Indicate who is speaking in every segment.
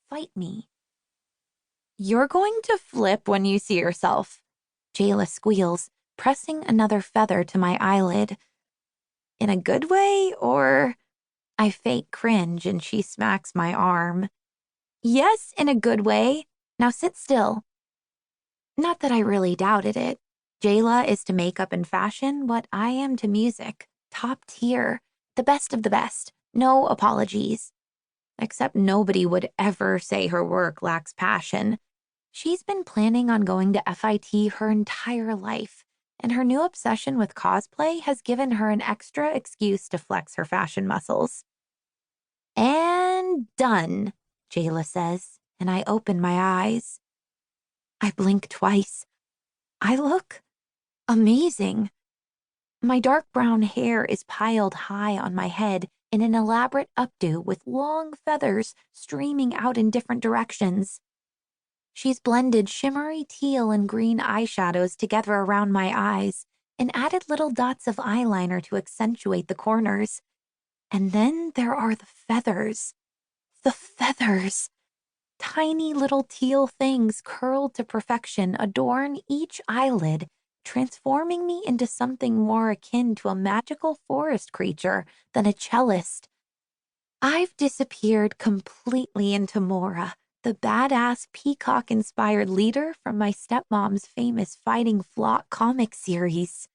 Speaker 1: fight me. "You're going to flip when you see yourself," Jayla squeals, pressing another feather to my eyelid. "In a good way, or—" I fake cringe and she smacks my arm. "Yes, in a good way. Now sit still." Not that I really doubted it. Jayla is to makeup and fashion what I am to music. Top tier. The best of the best. No apologies. Except nobody would ever say her work lacks passion. She's been planning on going to FIT her entire life, and her new obsession with cosplay has given her an extra excuse to flex her fashion muscles. "And done," Jayla says, and I open my eyes. I blink twice. I look amazing. My dark brown hair is piled high on my head in an elaborate updo with long feathers streaming out in different directions. She's blended shimmery teal and green eyeshadows together around my eyes and added little dots of eyeliner to accentuate the corners. And then there are the feathers. The feathers! Tiny little teal things curled to perfection adorn each eyelid, transforming me into something more akin to a magical forest creature than a cellist. I've disappeared completely into Mora, the badass peacock-inspired leader from my stepmom's famous Fighting Flock comic series.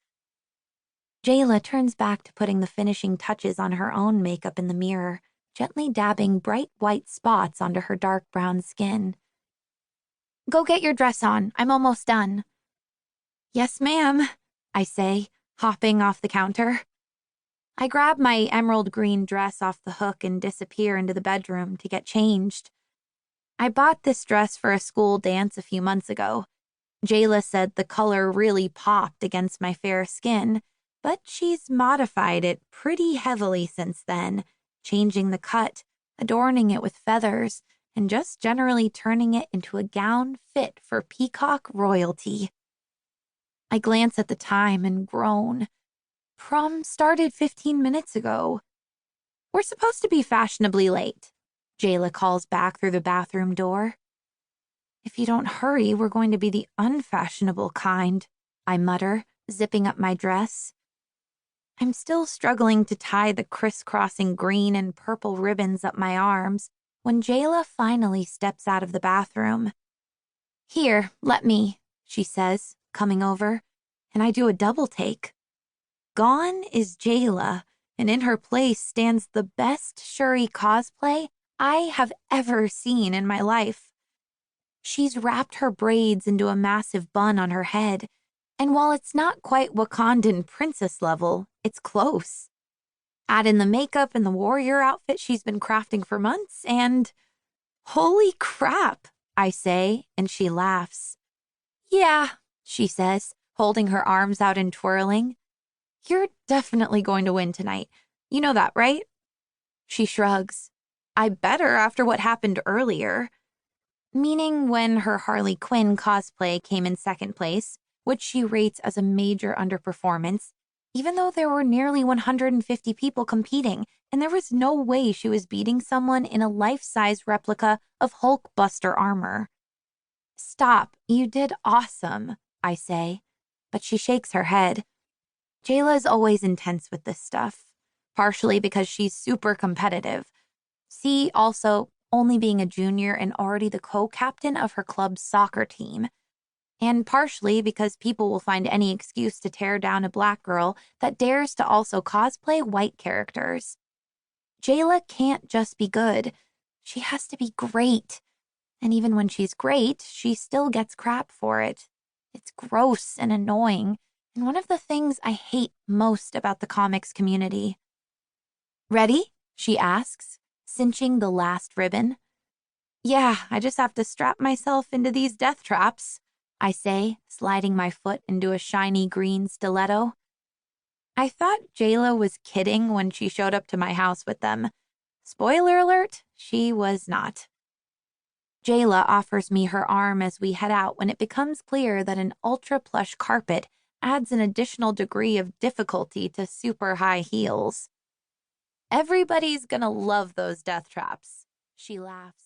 Speaker 1: Jayla turns back to putting the finishing touches on her own makeup in the mirror, gently dabbing bright white spots onto her dark brown skin. "Go get your dress on. I'm almost done." "Yes, ma'am," I say, hopping off the counter. I grab my emerald green dress off the hook and disappear into the bedroom to get changed. I bought this dress for a school dance a few months ago. Jayla said the color really popped against my fair skin, but she's modified it pretty heavily since then, changing the cut, adorning it with feathers, and just generally turning it into a gown fit for peacock royalty. I glance at the time and groan. Prom started 15 minutes ago. "We're supposed to be fashionably late," Jayla calls back through the bathroom door. "If you don't hurry, we're going to be the unfashionable kind," I mutter, zipping up my dress. I'm still struggling to tie the crisscrossing green and purple ribbons up my arms when Jayla finally steps out of the bathroom. "Here, let me," she says, coming over, and I do a double take. Gone is Jayla, and in her place stands the best Shuri cosplay I have ever seen in my life. She's wrapped her braids into a massive bun on her head, and while it's not quite Wakandan princess level, it's close. Add in the makeup and the warrior outfit she's been crafting for months, and holy crap, I say, and she laughs. "Yeah," she says, holding her arms out and twirling. "You're definitely going to win tonight. You know that, right?" She shrugs. "I better after what happened earlier." Meaning when her Harley Quinn cosplay came in second place, which she rates as a major underperformance, even though there were nearly 150 people competing, and there was no way she was beating someone in a life-size replica of Hulkbuster armor. "Stop, you did awesome," I say, but she shakes her head. Jayla's always intense with this stuff, partially because she's super competitive. See, also, only being a junior and already the co-captain of her club's soccer team. And partially because people will find any excuse to tear down a black girl that dares to also cosplay white characters. Jayla can't just be good. She has to be great. And even when she's great, she still gets crap for it. It's gross and annoying, and one of the things I hate most about the comics community. "Ready?" she asks, cinching the last ribbon. "Yeah, I just have to strap myself into these death traps," I say, sliding my foot into a shiny green stiletto. I thought Jayla was kidding when she showed up to my house with them. Spoiler alert, she was not. Jayla offers me her arm as we head out when it becomes clear that an ultra-plush carpet adds an additional degree of difficulty to super high heels. "Everybody's gonna love those death traps," she laughs.